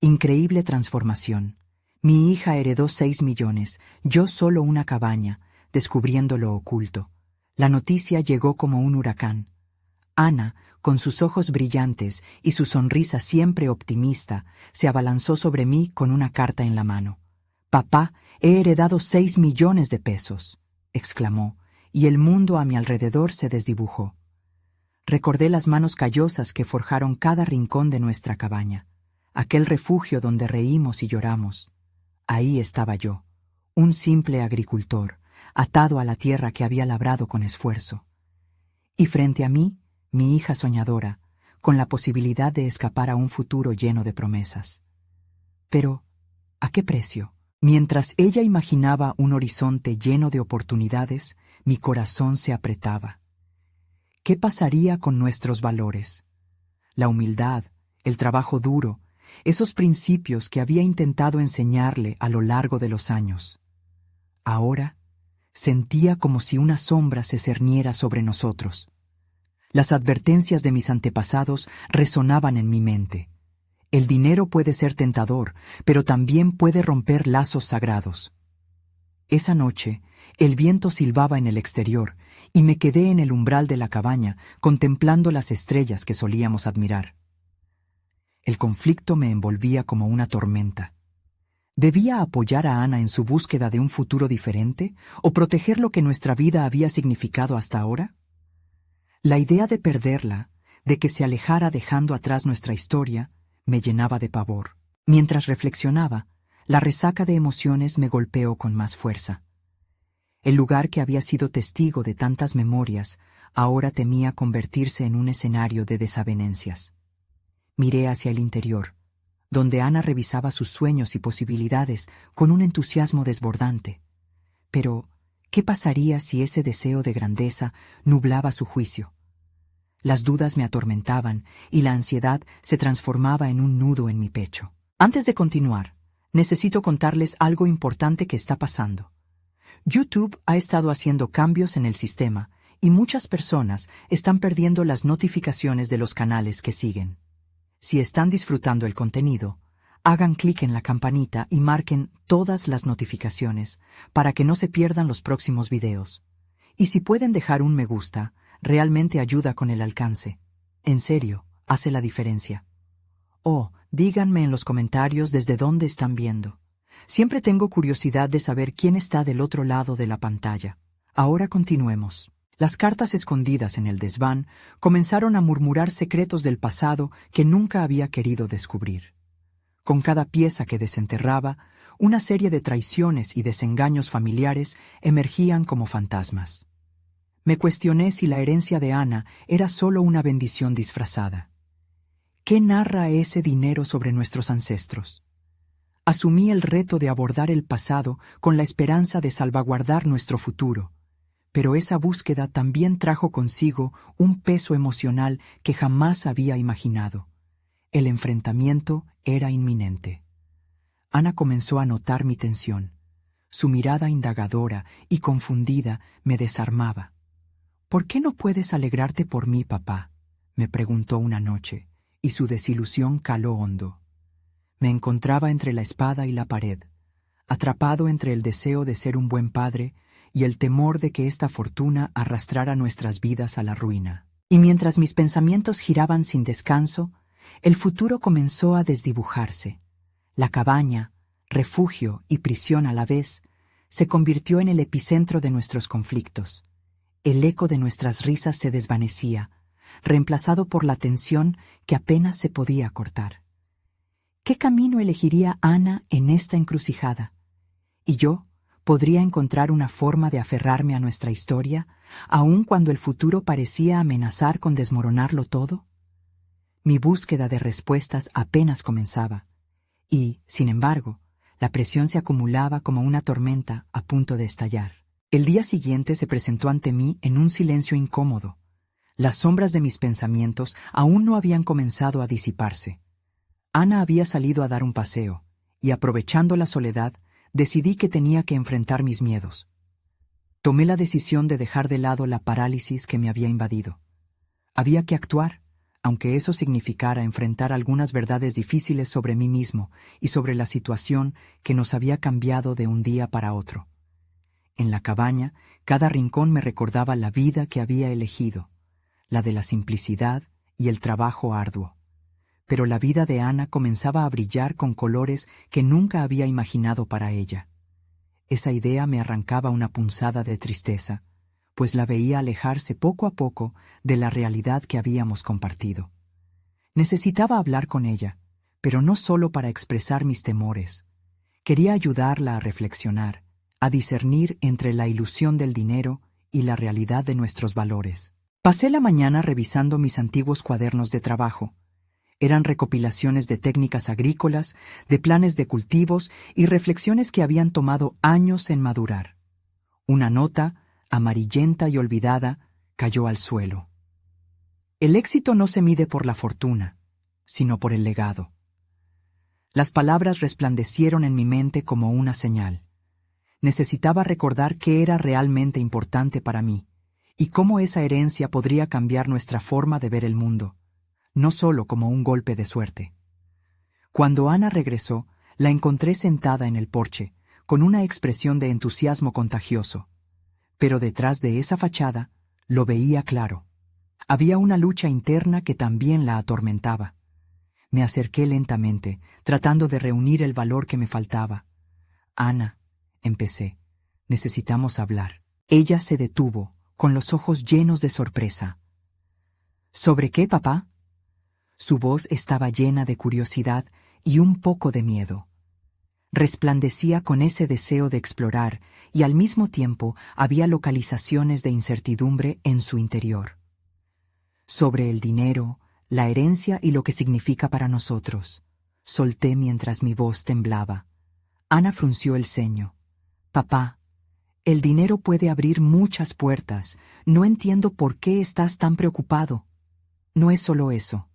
Increíble transformación. Mi hija heredó 6 millones, yo solo una cabaña, descubriendo lo oculto. La noticia llegó como un huracán. Ana, con sus ojos brillantes y su sonrisa siempre optimista, se abalanzó sobre mí con una carta en la mano. «Papá, he heredado 6 millones de pesos», exclamó, y el mundo a mi alrededor se desdibujó. Recordé las manos callosas que forjaron cada rincón de nuestra cabaña, aquel refugio donde reímos y lloramos. Ahí estaba yo, un simple agricultor, atado a la tierra que había labrado con esfuerzo. Y frente a mí, mi hija soñadora, con la posibilidad de escapar a un futuro lleno de promesas. Pero, ¿a qué precio? Mientras ella imaginaba un horizonte lleno de oportunidades, mi corazón se apretaba. ¿Qué pasaría con nuestros valores? La humildad, el trabajo duro, esos principios que había intentado enseñarle a lo largo de los años. Ahora, sentía como si una sombra se cerniera sobre nosotros. Las advertencias de mis antepasados resonaban en mi mente. El dinero puede ser tentador, pero también puede romper lazos sagrados. Esa noche, el viento silbaba en el exterior y me quedé en el umbral de la cabaña contemplando las estrellas que solíamos admirar. El conflicto me envolvía como una tormenta. ¿Debía apoyar a Ana en su búsqueda de un futuro diferente o proteger lo que nuestra vida había significado hasta ahora? La idea de perderla, de que se alejara dejando atrás nuestra historia, me llenaba de pavor. Mientras reflexionaba, la resaca de emociones me golpeó con más fuerza. El lugar que había sido testigo de tantas memorias ahora temía convertirse en un escenario de desavenencias. Miré hacia el interior, donde Ana revisaba sus sueños y posibilidades con un entusiasmo desbordante. Pero, ¿qué pasaría si ese deseo de grandeza nublaba su juicio? Las dudas me atormentaban y la ansiedad se transformaba en un nudo en mi pecho. Antes de continuar, necesito contarles algo importante que está pasando. YouTube ha estado haciendo cambios en el sistema y muchas personas están perdiendo las notificaciones de los canales que siguen. Si están disfrutando el contenido, hagan clic en la campanita y marquen todas las notificaciones para que no se pierdan los próximos videos. Y si pueden dejar un me gusta, realmente ayuda con el alcance. En serio, hace la diferencia. Oh, díganme en los comentarios desde dónde están viendo. Siempre tengo curiosidad de saber quién está del otro lado de la pantalla. Ahora continuemos. Las cartas escondidas en el desván comenzaron a murmurar secretos del pasado que nunca había querido descubrir. Con cada pieza que desenterraba, una serie de traiciones y desengaños familiares emergían como fantasmas. Me cuestioné si la herencia de Ana era solo una bendición disfrazada. ¿Qué narra ese dinero sobre nuestros ancestros? Asumí el reto de abordar el pasado con la esperanza de salvaguardar nuestro futuro. Pero esa búsqueda también trajo consigo un peso emocional que jamás había imaginado. El enfrentamiento era inminente. Ana comenzó a notar mi tensión. Su mirada indagadora y confundida me desarmaba. «¿Por qué no puedes alegrarte por mí, papá?», me preguntó una noche, y su desilusión caló hondo. Me encontraba entre la espada y la pared, atrapado entre el deseo de ser un buen padre y el temor de que esta fortuna arrastrara nuestras vidas a la ruina. Y mientras mis pensamientos giraban sin descanso, el futuro comenzó a desdibujarse. La cabaña, refugio y prisión a la vez, se convirtió en el epicentro de nuestros conflictos. El eco de nuestras risas se desvanecía, reemplazado por la tensión que apenas se podía cortar. ¿Qué camino elegiría Ana en esta encrucijada? ¿Y yo? ¿Podría encontrar una forma de aferrarme a nuestra historia, aun cuando el futuro parecía amenazar con desmoronarlo todo? Mi búsqueda de respuestas apenas comenzaba, y, sin embargo, la presión se acumulaba como una tormenta a punto de estallar. El día siguiente se presentó ante mí en un silencio incómodo. Las sombras de mis pensamientos aún no habían comenzado a disiparse. Ana había salido a dar un paseo, y aprovechando la soledad, decidí que tenía que enfrentar mis miedos. Tomé la decisión de dejar de lado la parálisis que me había invadido. Había que actuar, aunque eso significara enfrentar algunas verdades difíciles sobre mí mismo y sobre la situación que nos había cambiado de un día para otro. En la cabaña, cada rincón me recordaba la vida que había elegido, la de la simplicidad y el trabajo arduo. Pero la vida de Ana comenzaba a brillar con colores que nunca había imaginado para ella. Esa idea me arrancaba una punzada de tristeza, pues la veía alejarse poco a poco de la realidad que habíamos compartido. Necesitaba hablar con ella, pero no solo para expresar mis temores. Quería ayudarla a reflexionar, a discernir entre la ilusión del dinero y la realidad de nuestros valores. Pasé la mañana revisando mis antiguos cuadernos de trabajo. Eran recopilaciones de técnicas agrícolas, de planes de cultivos y reflexiones que habían tomado años en madurar. Una nota, amarillenta y olvidada, cayó al suelo. El éxito no se mide por la fortuna, sino por el legado. Las palabras resplandecieron en mi mente como una señal. Necesitaba recordar qué era realmente importante para mí y cómo esa herencia podría cambiar nuestra forma de ver el mundo, no solo como un golpe de suerte. Cuando Ana regresó, la encontré sentada en el porche, con una expresión de entusiasmo contagioso. Pero detrás de esa fachada, lo veía claro. Había una lucha interna que también la atormentaba. Me acerqué lentamente, tratando de reunir el valor que me faltaba. Ana, empecé, necesitamos hablar. Ella se detuvo, con los ojos llenos de sorpresa. ¿Sobre qué, papá? Su voz estaba llena de curiosidad y un poco de miedo. Resplandecía con ese deseo de explorar y al mismo tiempo había localizaciones de incertidumbre en su interior. Sobre el dinero, la herencia y lo que significa para nosotros. Solté mientras mi voz temblaba. Ana frunció el ceño. Papá, el dinero puede abrir muchas puertas. No entiendo por qué estás tan preocupado. No es solo eso.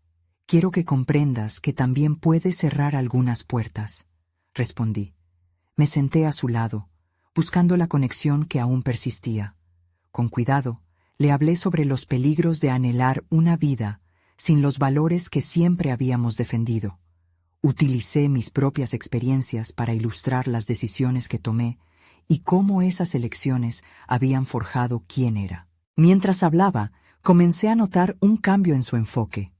Quiero que comprendas que también puede cerrar algunas puertas, respondí. Me senté a su lado, buscando la conexión que aún persistía. Con cuidado, le hablé sobre los peligros de anhelar una vida sin los valores que siempre habíamos defendido. Utilicé mis propias experiencias para ilustrar las decisiones que tomé y cómo esas elecciones habían forjado quién era. Mientras hablaba, comencé a notar un cambio en su enfoque.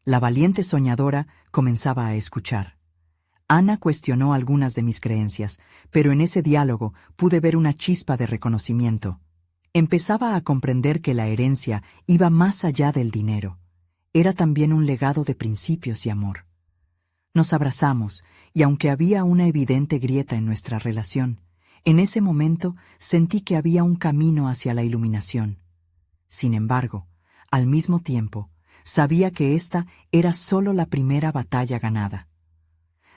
La valiente soñadora comenzaba a escuchar. Ana cuestionó algunas de mis creencias, pero en ese diálogo pude ver una chispa de reconocimiento. Empezaba a comprender que la herencia iba más allá del dinero. Era también un legado de principios y amor. Nos abrazamos, y aunque había una evidente grieta en nuestra relación, en ese momento sentí que había un camino hacia la iluminación. Sin embargo, al mismo tiempo, sabía que esta era solo la primera batalla ganada.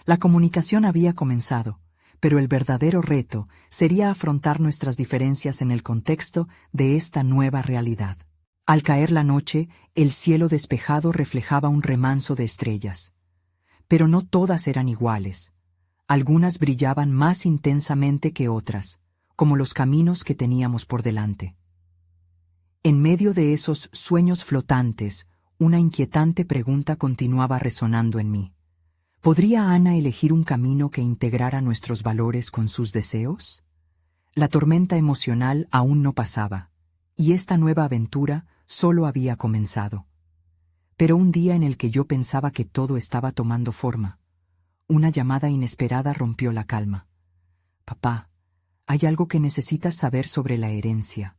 La comunicación había comenzado, pero el verdadero reto sería afrontar nuestras diferencias en el contexto de esta nueva realidad. Al caer la noche, el cielo despejado reflejaba un remanso de estrellas. Pero no todas eran iguales. Algunas brillaban más intensamente que otras, como los caminos que teníamos por delante. En medio de esos sueños flotantes, una inquietante pregunta continuaba resonando en mí. ¿Podría Ana elegir un camino que integrara nuestros valores con sus deseos? La tormenta emocional aún no pasaba, y esta nueva aventura solo había comenzado. Pero un día en el que yo pensaba que todo estaba tomando forma, una llamada inesperada rompió la calma. Papá, hay algo que necesitas saber sobre la herencia.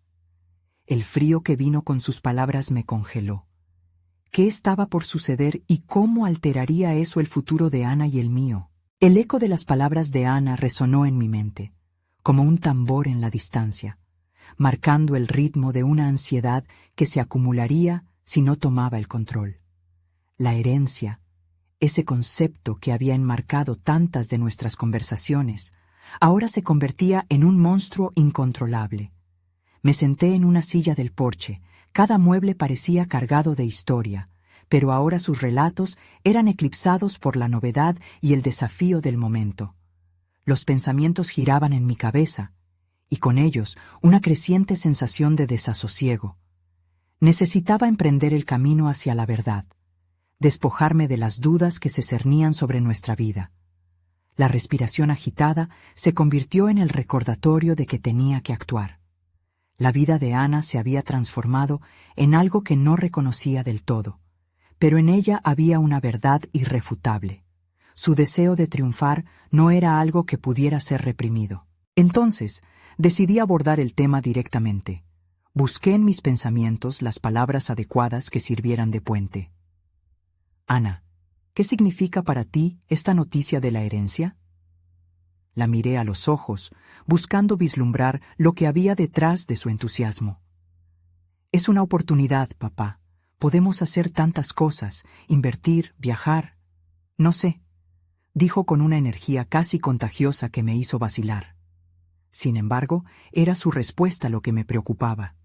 El frío que vino con sus palabras me congeló. ¿Qué estaba por suceder y cómo alteraría eso el futuro de Ana y el mío? El eco de las palabras de Ana resonó en mi mente, como un tambor en la distancia, marcando el ritmo de una ansiedad que se acumularía si no tomaba el control. La herencia, ese concepto que había enmarcado tantas de nuestras conversaciones, ahora se convertía en un monstruo incontrolable. Me senté en una silla del porche. Cada mueble parecía cargado de historia, pero ahora sus relatos eran eclipsados por la novedad y el desafío del momento. Los pensamientos giraban en mi cabeza, y con ellos una creciente sensación de desasosiego. Necesitaba emprender el camino hacia la verdad, despojarme de las dudas que se cernían sobre nuestra vida. La respiración agitada se convirtió en el recordatorio de que tenía que actuar. La vida de Ana se había transformado en algo que no reconocía del todo, pero en ella había una verdad irrefutable. Su deseo de triunfar no era algo que pudiera ser reprimido. Entonces, decidí abordar el tema directamente. Busqué en mis pensamientos las palabras adecuadas que sirvieran de puente. Ana, ¿qué significa para ti esta noticia de la herencia? La miré a los ojos, buscando vislumbrar lo que había detrás de su entusiasmo. Es una oportunidad, papá. Podemos hacer tantas cosas, invertir, viajar. No sé, dijo con una energía casi contagiosa que me hizo vacilar. Sin embargo, era su respuesta lo que me preocupaba.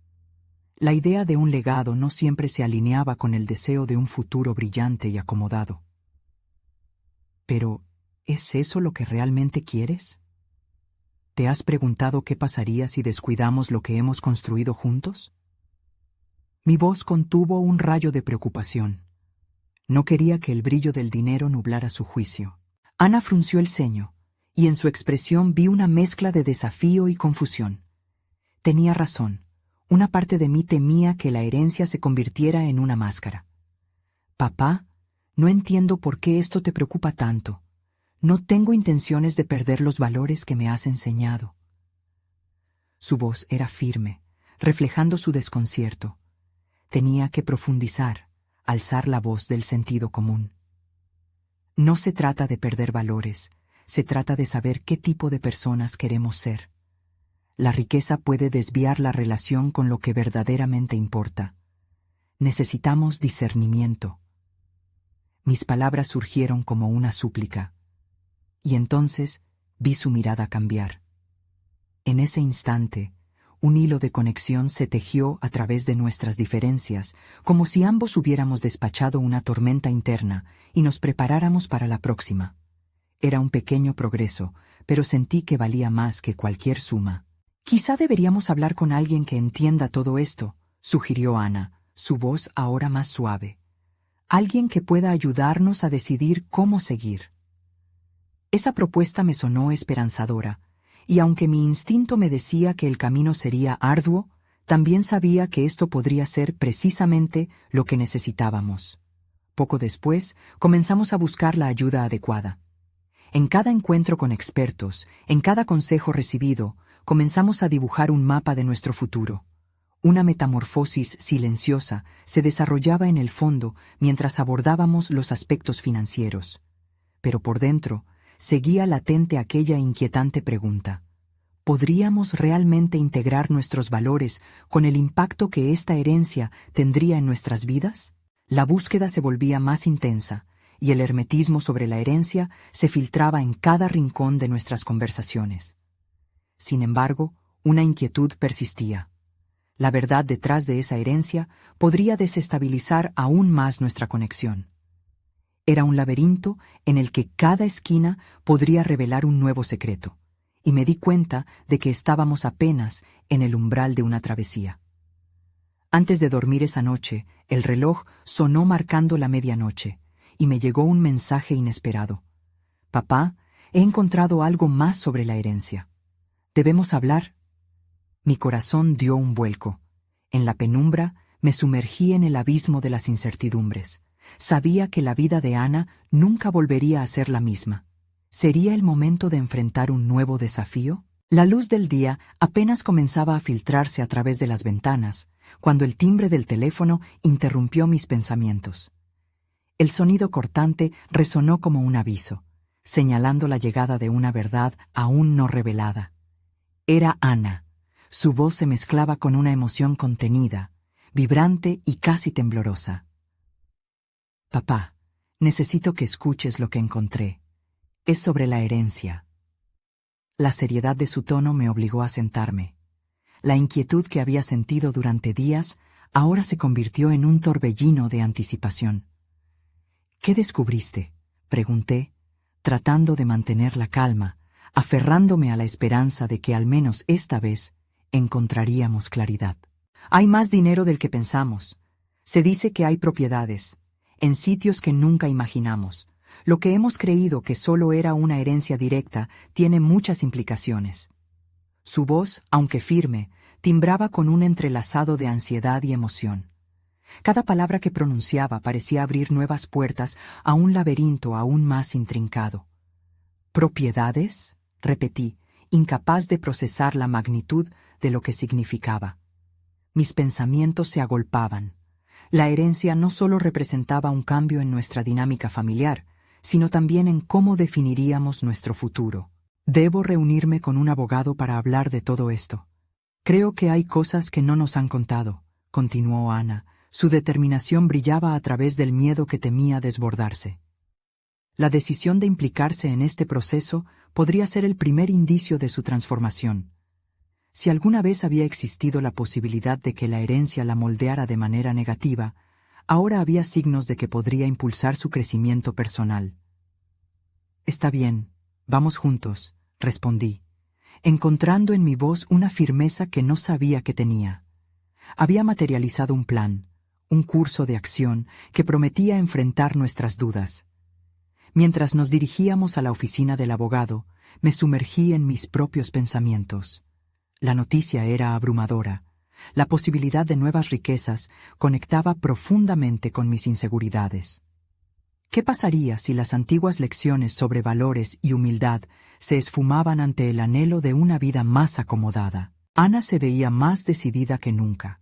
La idea de un legado no siempre se alineaba con el deseo de un futuro brillante y acomodado. Pero, ¿es eso lo que realmente quieres? ¿Te has preguntado qué pasaría si descuidamos lo que hemos construido juntos? Mi voz contuvo un rayo de preocupación. No quería que el brillo del dinero nublara su juicio. Ana frunció el ceño, y en su expresión vi una mezcla de desafío y confusión. Tenía razón. Una parte de mí temía que la herencia se convirtiera en una máscara. Papá, no entiendo por qué esto te preocupa tanto. No tengo intenciones de perder los valores que me has enseñado. Su voz era firme, reflejando su desconcierto. Tenía que profundizar, alzar la voz del sentido común. No se trata de perder valores, se trata de saber qué tipo de personas queremos ser. La riqueza puede desviar la relación con lo que verdaderamente importa. Necesitamos discernimiento. Mis palabras surgieron como una súplica, y entonces vi su mirada cambiar. En ese instante, un hilo de conexión se tejió a través de nuestras diferencias, como si ambos hubiéramos despachado una tormenta interna y nos preparáramos para la próxima. Era un pequeño progreso, pero sentí que valía más que cualquier suma. Quizá deberíamos hablar con alguien que entienda todo esto, sugirió Ana, su voz ahora más suave. Alguien que pueda ayudarnos a decidir cómo seguir. Esa propuesta me sonó esperanzadora, y aunque mi instinto me decía que el camino sería arduo, también sabía que esto podría ser precisamente lo que necesitábamos. Poco después, comenzamos a buscar la ayuda adecuada. En cada encuentro con expertos, en cada consejo recibido, comenzamos a dibujar un mapa de nuestro futuro. Una metamorfosis silenciosa se desarrollaba en el fondo mientras abordábamos los aspectos financieros. Pero por dentro, seguía latente aquella inquietante pregunta. ¿Podríamos realmente integrar nuestros valores con el impacto que esta herencia tendría en nuestras vidas? La búsqueda se volvía más intensa, y el hermetismo sobre la herencia se filtraba en cada rincón de nuestras conversaciones. Sin embargo, una inquietud persistía. La verdad detrás de esa herencia podría desestabilizar aún más nuestra conexión. Era un laberinto en el que cada esquina podría revelar un nuevo secreto, y me di cuenta de que estábamos apenas en el umbral de una travesía. Antes de dormir esa noche, el reloj sonó marcando la medianoche, y me llegó un mensaje inesperado. Papá, he encontrado algo más sobre la herencia. ¿Debemos hablar? Mi corazón dio un vuelco. En la penumbra me sumergí en el abismo de las incertidumbres. Sabía que la vida de Ana nunca volvería a ser la misma. ¿Sería el momento de enfrentar un nuevo desafío? La luz del día apenas comenzaba a filtrarse a través de las ventanas, cuando el timbre del teléfono interrumpió mis pensamientos. El sonido cortante resonó como un aviso, señalando la llegada de una verdad aún no revelada. Era Ana. Su voz se mezclaba con una emoción contenida, vibrante y casi temblorosa. Papá, necesito que escuches lo que encontré. Es sobre la herencia. La seriedad de su tono me obligó a sentarme. La inquietud que había sentido durante días ahora se convirtió en un torbellino de anticipación. ¿Qué descubriste?, pregunté, tratando de mantener la calma, aferrándome a la esperanza de que al menos esta vez encontraríamos claridad. Hay más dinero del que pensamos. Se dice que hay propiedades. en sitios que nunca imaginamos. Lo que hemos creído que solo era una herencia directa tiene muchas implicaciones. Su voz, aunque firme, timbraba con un entrelazado de ansiedad y emoción. Cada palabra que pronunciaba parecía abrir nuevas puertas a un laberinto aún más intrincado. ¿Propiedades?, repetí, incapaz de procesar la magnitud de lo que significaba. Mis pensamientos se agolpaban. La herencia no solo representaba un cambio en nuestra dinámica familiar, sino también en cómo definiríamos nuestro futuro. Debo reunirme con un abogado para hablar de todo esto. Creo que hay cosas que no nos han contado, continuó Ana. Su determinación brillaba a través del miedo que temía desbordarse. La decisión de implicarse en este proceso podría ser el primer indicio de su transformación. Si alguna vez había existido la posibilidad de que la herencia la moldeara de manera negativa, ahora había signos de que podría impulsar su crecimiento personal. Está bien, vamos juntos, respondí, encontrando en mi voz una firmeza que no sabía que tenía. Había materializado un plan, un curso de acción que prometía enfrentar nuestras dudas. Mientras nos dirigíamos a la oficina del abogado, me sumergí en mis propios pensamientos. La noticia era abrumadora. La posibilidad de nuevas riquezas conectaba profundamente con mis inseguridades. ¿Qué pasaría si las antiguas lecciones sobre valores y humildad se esfumaban ante el anhelo de una vida más acomodada? Ana se veía más decidida que nunca.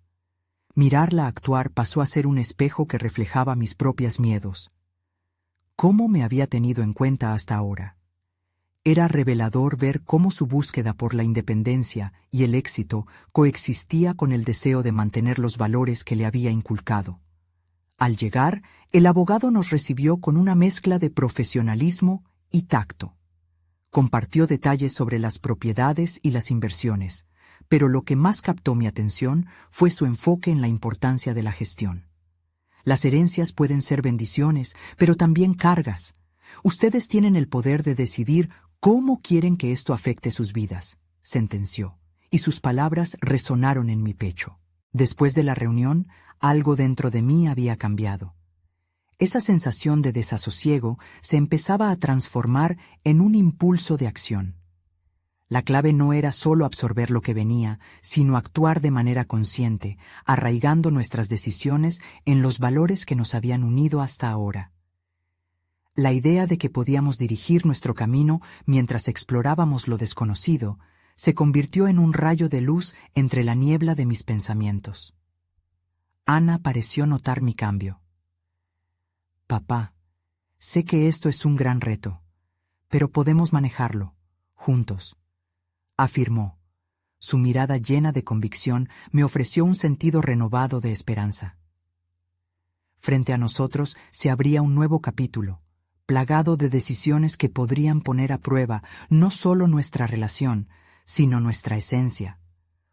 Mirarla actuar pasó a ser un espejo que reflejaba mis propios miedos. ¿Cómo me había tenido en cuenta hasta ahora? Era revelador ver cómo su búsqueda por la independencia y el éxito coexistía con el deseo de mantener los valores que le había inculcado. Al llegar, el abogado nos recibió con una mezcla de profesionalismo y tacto. Compartió detalles sobre las propiedades y las inversiones, pero lo que más captó mi atención fue su enfoque en la importancia de la gestión. Las herencias pueden ser bendiciones, pero también cargas. Ustedes tienen el poder de decidir cómo quieren que esto afecte sus vidas, sentenció, y sus palabras resonaron en mi pecho. Después de la reunión, algo dentro de mí había cambiado. Esa sensación de desasosiego se empezaba a transformar en un impulso de acción. La clave no era solo absorber lo que venía, sino actuar de manera consciente, arraigando nuestras decisiones en los valores que nos habían unido hasta ahora. La idea de que podíamos dirigir nuestro camino mientras explorábamos lo desconocido se convirtió en un rayo de luz entre la niebla de mis pensamientos. Ana pareció notar mi cambio. Papá, sé que esto es un gran reto, pero podemos manejarlo, juntos, afirmó. Su mirada llena de convicción me ofreció un sentido renovado de esperanza. Frente a nosotros se abría un nuevo capítulo, plagado de decisiones que podrían poner a prueba no solo nuestra relación, sino nuestra esencia.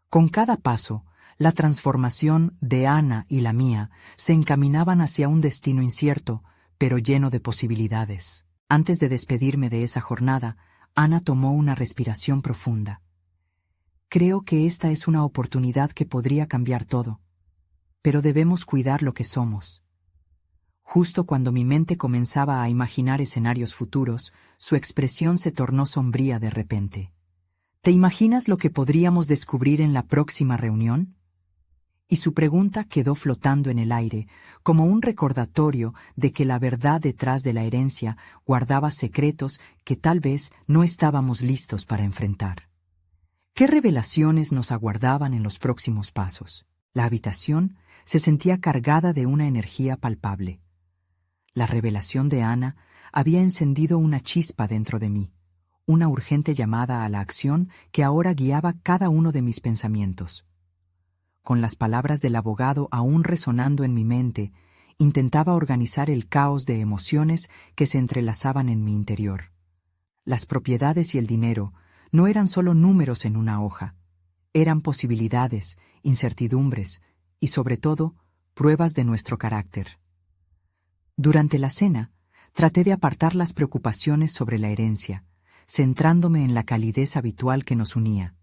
Con cada paso, la transformación de Ana y la mía se encaminaban hacia un destino incierto, pero lleno de posibilidades. Antes de despedirme de esa jornada, Ana tomó una respiración profunda. Creo que esta es una oportunidad que podría cambiar todo, pero debemos cuidar lo que somos. Justo cuando mi mente comenzaba a imaginar escenarios futuros, su expresión se tornó sombría de repente. ¿Te imaginas lo que podríamos descubrir en la próxima reunión? Y su pregunta quedó flotando en el aire, como un recordatorio de que la verdad detrás de la herencia guardaba secretos que tal vez no estábamos listos para enfrentar. ¿Qué revelaciones nos aguardaban en los próximos pasos? La habitación se sentía cargada de una energía palpable. La revelación de Ana había encendido una chispa dentro de mí, una urgente llamada a la acción que ahora guiaba cada uno de mis pensamientos. Con las palabras del abogado aún resonando en mi mente, intentaba organizar el caos de emociones que se entrelazaban en mi interior. Las propiedades y el dinero no eran solo números en una hoja, eran posibilidades, incertidumbres y, sobre todo, pruebas de nuestro carácter. Durante la cena, traté de apartar las preocupaciones sobre la herencia, centrándome en la calidez habitual que nos unía.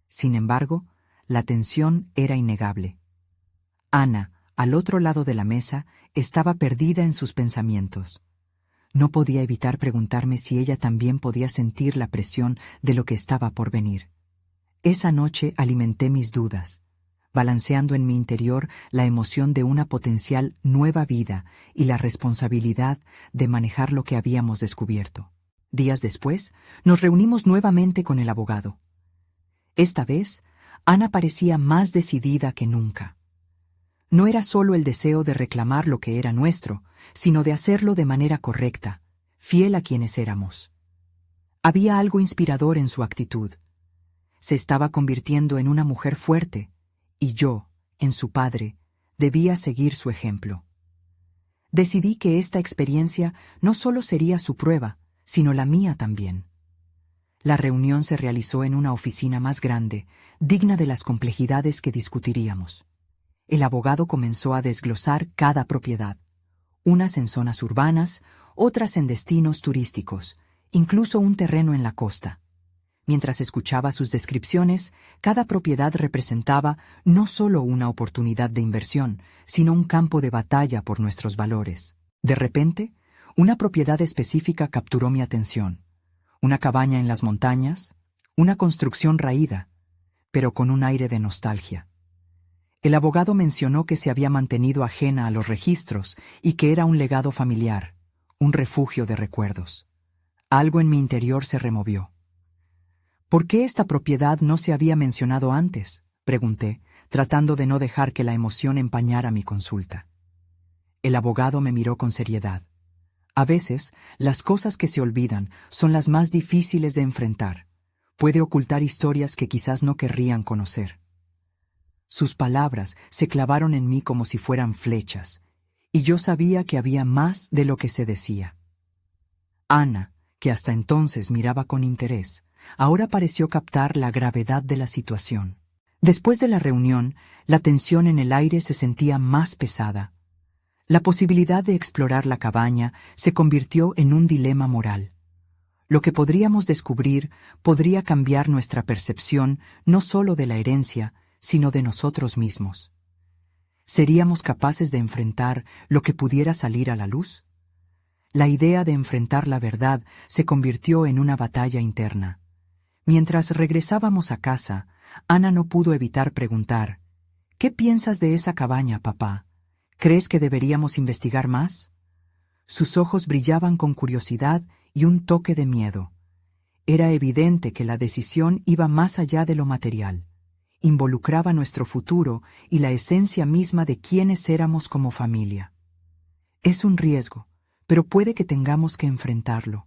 Sin embargo, la tensión era innegable. Ana, al otro lado de la mesa, estaba perdida en sus pensamientos. No podía evitar preguntarme si ella también podía sentir la presión de lo que estaba por venir. Esa noche alimenté mis dudas, balanceando en mi interior la emoción de una potencial nueva vida y la responsabilidad de manejar lo que habíamos descubierto. Días después, nos reunimos nuevamente con el abogado. Esta vez, Ana parecía más decidida que nunca. No era solo el deseo de reclamar lo que era nuestro, sino de hacerlo de manera correcta, fiel a quienes éramos. Había algo inspirador en su actitud. Se estaba convirtiendo en una mujer fuerte, y yo, en su padre, debía seguir su ejemplo. Decidí que esta experiencia no solo sería su prueba, sino la mía también. La reunión se realizó en una oficina más grande, digna de las complejidades que discutiríamos. El abogado comenzó a desglosar cada propiedad, unas en zonas urbanas, otras en destinos turísticos, incluso un terreno en la costa. Mientras escuchaba sus descripciones, cada propiedad representaba no solo una oportunidad de inversión, sino un campo de batalla por nuestros valores. De repente, una propiedad específica capturó mi atención. Una cabaña en las montañas, una construcción raída, pero con un aire de nostalgia. El abogado mencionó que se había mantenido ajena a los registros y que era un legado familiar, un refugio de recuerdos. Algo en mi interior se removió. ¿Por qué esta propiedad no se había mencionado antes?, pregunté, tratando de no dejar que la emoción empañara mi consulta. El abogado me miró con seriedad. A veces, las cosas que se olvidan son las más difíciles de enfrentar. Puede ocultar historias que quizás no querrían conocer. Sus palabras se clavaron en mí como si fueran flechas, y yo sabía que había más de lo que se decía. Ana, que hasta entonces miraba con interés, ahora pareció captar la gravedad de la situación. Después de la reunión, la tensión en el aire se sentía más pesada. La posibilidad de explorar la cabaña se convirtió en un dilema moral. Lo que podríamos descubrir podría cambiar nuestra percepción no solo de la herencia, sino de nosotros mismos. ¿Seríamos capaces de enfrentar lo que pudiera salir a la luz? La idea de enfrentar la verdad se convirtió en una batalla interna. Mientras regresábamos a casa, Ana no pudo evitar preguntar: ¿qué piensas de esa cabaña, papá? ¿Crees que deberíamos investigar más? Sus ojos brillaban con curiosidad y un toque de miedo. Era evidente que la decisión iba más allá de lo material. Involucraba nuestro futuro y la esencia misma de quiénes éramos como familia. Es un riesgo, pero puede que tengamos que enfrentarlo.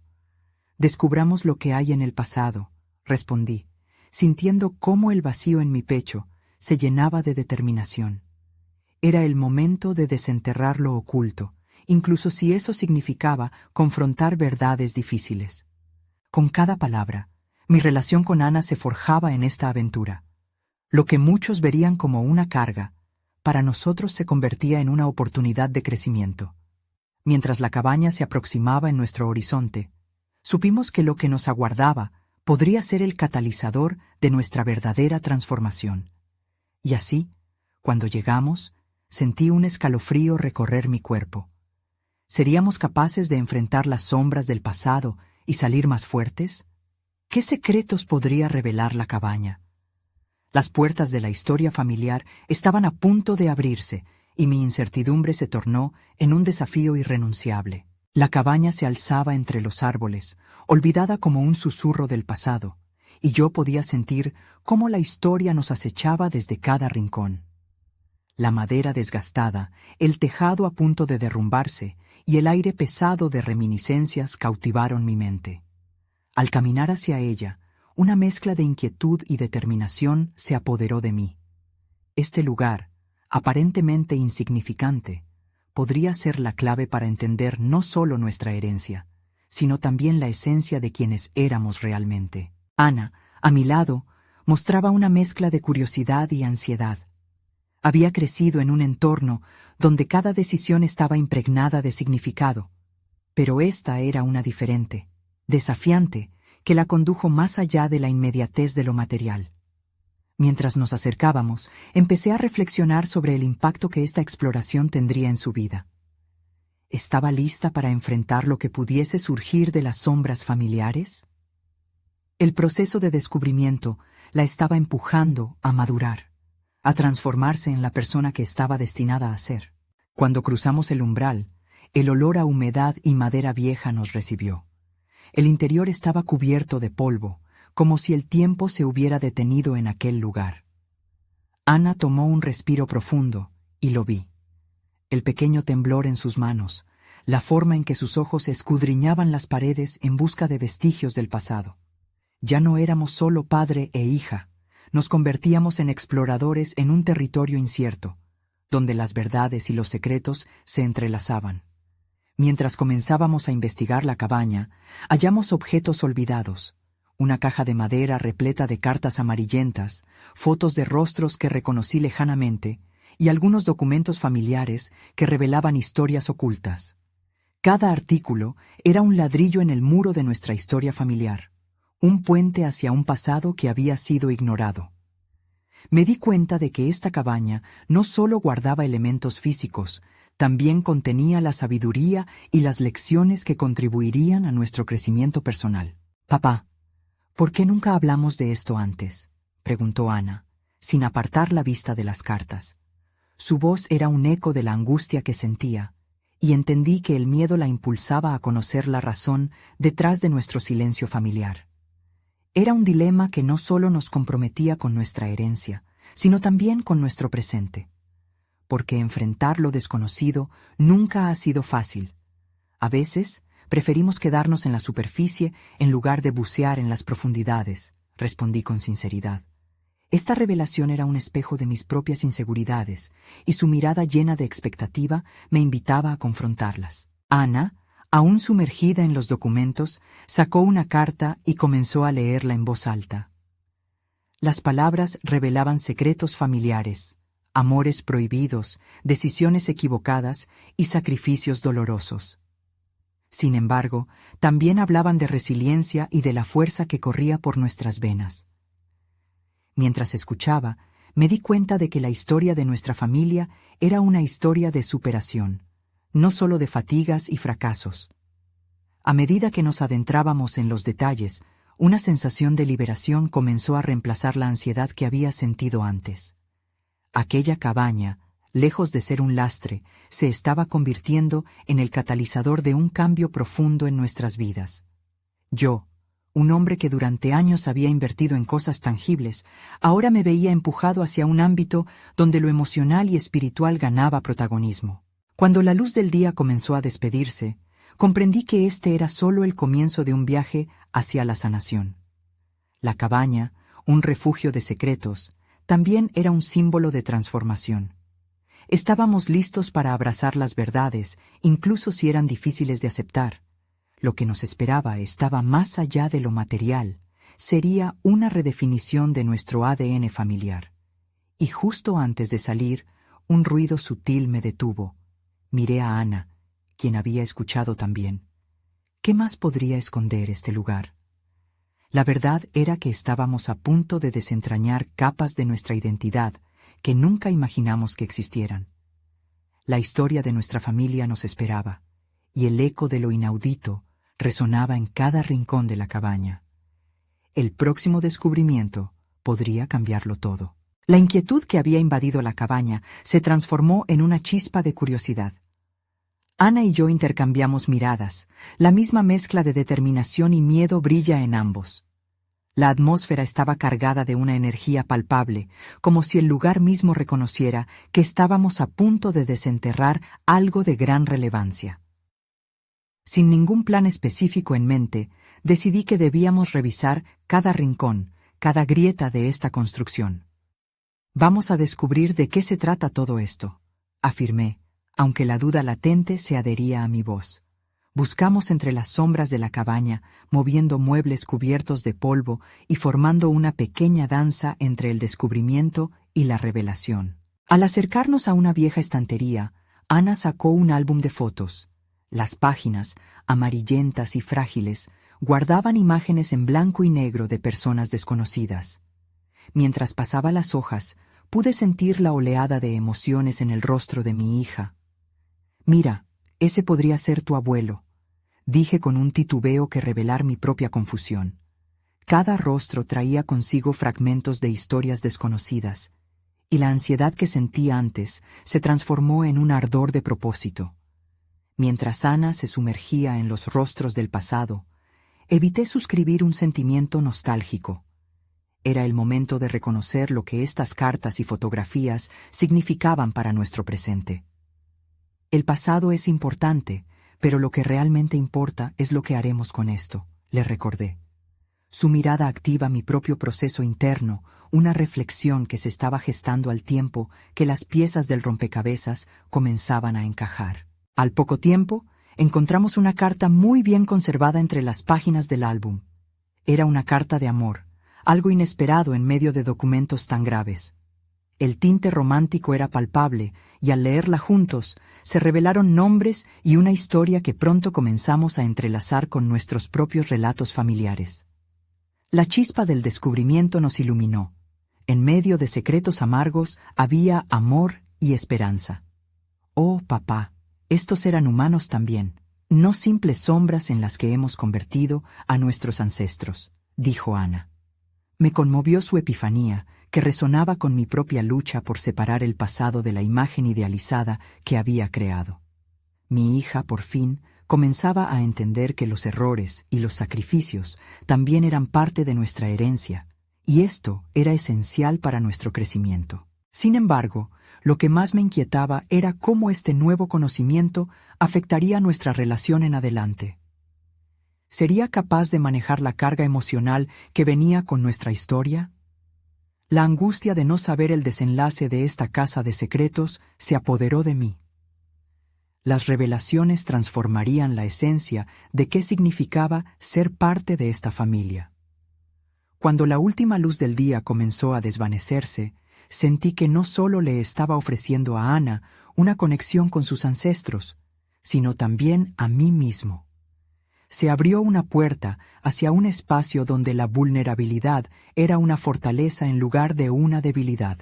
Descubramos lo que hay en el pasado, respondí, sintiendo cómo el vacío en mi pecho se llenaba de determinación. Era el momento de desenterrar lo oculto, incluso si eso significaba confrontar verdades difíciles. Con cada palabra, mi relación con Ana se forjaba en esta aventura. Lo que muchos verían como una carga, para nosotros se convertía en una oportunidad de crecimiento. Mientras la cabaña se aproximaba en nuestro horizonte, supimos que lo que nos aguardaba podría ser el catalizador de nuestra verdadera transformación. Y así, cuando llegamos, sentí un escalofrío recorrer mi cuerpo. ¿Seríamos capaces de enfrentar las sombras del pasado y salir más fuertes? ¿Qué secretos podría revelar la cabaña? Las puertas de la historia familiar estaban a punto de abrirse, y mi incertidumbre se tornó en un desafío irrenunciable. La cabaña se alzaba entre los árboles, olvidada como un susurro del pasado, y yo podía sentir cómo la historia nos acechaba desde cada rincón. La madera desgastada, el tejado a punto de derrumbarse y el aire pesado de reminiscencias cautivaron mi mente. Al caminar hacia ella, una mezcla de inquietud y determinación se apoderó de mí. Este lugar, aparentemente insignificante, podría ser la clave para entender no solo nuestra herencia, sino también la esencia de quienes éramos realmente. Ana, a mi lado, mostraba una mezcla de curiosidad y ansiedad. Había crecido en un entorno donde cada decisión estaba impregnada de significado, pero esta era una diferente, desafiante, que la condujo más allá de la inmediatez de lo material. Mientras nos acercábamos, empecé a reflexionar sobre el impacto que esta exploración tendría en su vida. ¿Estaba lista para enfrentar lo que pudiese surgir de las sombras familiares? El proceso de descubrimiento la estaba empujando a madurar, a transformarse en la persona que estaba destinada a ser. Cuando cruzamos el umbral, el olor a humedad y madera vieja nos recibió. El interior estaba cubierto de polvo, como si el tiempo se hubiera detenido en aquel lugar. Ana tomó un respiro profundo y lo vi. El pequeño temblor en sus manos, la forma en que sus ojos escudriñaban las paredes en busca de vestigios del pasado. Ya no éramos solo padre e hija, nos convertíamos en exploradores en un territorio incierto, donde las verdades y los secretos se entrelazaban. Mientras comenzábamos a investigar la cabaña, hallamos objetos olvidados, una caja de madera repleta de cartas amarillentas, fotos de rostros que reconocí lejanamente y algunos documentos familiares que revelaban historias ocultas. Cada artículo era un ladrillo en el muro de nuestra historia familiar, un puente hacia un pasado que había sido ignorado. Me di cuenta de que esta cabaña no solo guardaba elementos físicos, también contenía la sabiduría y las lecciones que contribuirían a nuestro crecimiento personal. «Papá, ¿por qué nunca hablamos de esto antes?», preguntó Ana, sin apartar la vista de las cartas. Su voz era un eco de la angustia que sentía, y entendí que el miedo la impulsaba a conocer la razón detrás de nuestro silencio familiar. Era un dilema que no solo nos comprometía con nuestra herencia, sino también con nuestro presente. Porque enfrentar lo desconocido nunca ha sido fácil. A veces, preferimos quedarnos en la superficie en lugar de bucear en las profundidades, respondí con sinceridad. Esta revelación era un espejo de mis propias inseguridades, y su mirada llena de expectativa me invitaba a confrontarlas. Ana, aún sumergida en los documentos, sacó una carta y comenzó a leerla en voz alta. Las palabras revelaban secretos familiares, amores prohibidos, decisiones equivocadas y sacrificios dolorosos. Sin embargo, también hablaban de resiliencia y de la fuerza que corría por nuestras venas. Mientras escuchaba, me di cuenta de que la historia de nuestra familia era una historia de superación, no solo de fatigas y fracasos. A medida que nos adentrábamos en los detalles, una sensación de liberación comenzó a reemplazar la ansiedad que había sentido antes. Aquella cabaña, lejos de ser un lastre, se estaba convirtiendo en el catalizador de un cambio profundo en nuestras vidas. Yo, un hombre que durante años había invertido en cosas tangibles, ahora me veía empujado hacia un ámbito donde lo emocional y espiritual ganaba protagonismo. Cuando la luz del día comenzó a despedirse, comprendí que este era solo el comienzo de un viaje hacia la sanación. La cabaña, un refugio de secretos, también era un símbolo de transformación. Estábamos listos para abrazar las verdades, incluso si eran difíciles de aceptar. Lo que nos esperaba estaba más allá de lo material, sería una redefinición de nuestro ADN familiar. Y justo antes de salir, un ruido sutil me detuvo. Miré a Ana, quien había escuchado también. ¿Qué más podría esconder este lugar? La verdad era que estábamos a punto de desentrañar capas de nuestra identidad que nunca imaginamos que existieran. La historia de nuestra familia nos esperaba, y el eco de lo inaudito resonaba en cada rincón de la cabaña. El próximo descubrimiento podría cambiarlo todo. La inquietud que había invadido la cabaña se transformó en una chispa de curiosidad. Ana y yo intercambiamos miradas. La misma mezcla de determinación y miedo brilla en ambos. La atmósfera estaba cargada de una energía palpable, como si el lugar mismo reconociera que estábamos a punto de desenterrar algo de gran relevancia. Sin ningún plan específico en mente, decidí que debíamos revisar cada rincón, cada grieta de esta construcción. «Vamos a descubrir de qué se trata todo esto», afirmé, aunque la duda latente se adhería a mi voz. Buscamos entre las sombras de la cabaña, moviendo muebles cubiertos de polvo y formando una pequeña danza entre el descubrimiento y la revelación. Al acercarnos a una vieja estantería, Ana sacó un álbum de fotos. Las páginas, amarillentas y frágiles, guardaban imágenes en blanco y negro de personas desconocidas. Mientras pasaba las hojas, pude sentir la oleada de emociones en el rostro de mi hija. «Mira, ese podría ser tu abuelo», dije con un titubeo que revelar mi propia confusión. Cada rostro traía consigo fragmentos de historias desconocidas, y la ansiedad que sentía antes se transformó en un ardor de propósito. Mientras Ana se sumergía en los rostros del pasado, evité suscribir un sentimiento nostálgico. Era el momento de reconocer lo que estas cartas y fotografías significaban para nuestro presente. El pasado es importante, pero lo que realmente importa es lo que haremos con esto, le recordé. Su mirada activa mi propio proceso interno, una reflexión que se estaba gestando al tiempo que las piezas del rompecabezas comenzaban a encajar. Al poco tiempo, encontramos una carta muy bien conservada entre las páginas del álbum. Era una carta de amor, algo inesperado en medio de documentos tan graves. El tinte romántico era palpable, y al leerla juntos, se revelaron nombres y una historia que pronto comenzamos a entrelazar con nuestros propios relatos familiares. La chispa del descubrimiento nos iluminó. En medio de secretos amargos había amor y esperanza. Oh, papá, estos eran humanos también, no simples sombras en las que hemos convertido a nuestros ancestros, dijo Ana. Me conmovió su epifanía, que resonaba con mi propia lucha por separar el pasado de la imagen idealizada que había creado. Mi hija, por fin, comenzaba a entender que los errores y los sacrificios también eran parte de nuestra herencia, y esto era esencial para nuestro crecimiento. Sin embargo, lo que más me inquietaba era cómo este nuevo conocimiento afectaría nuestra relación en adelante. ¿Sería capaz de manejar la carga emocional que venía con nuestra historia? La angustia de no saber el desenlace de esta casa de secretos se apoderó de mí. Las revelaciones transformarían la esencia de qué significaba ser parte de esta familia. Cuando la última luz del día comenzó a desvanecerse, sentí que no solo le estaba ofreciendo a Ana una conexión con sus ancestros, sino también a mí mismo. Se abrió una puerta hacia un espacio donde la vulnerabilidad era una fortaleza en lugar de una debilidad.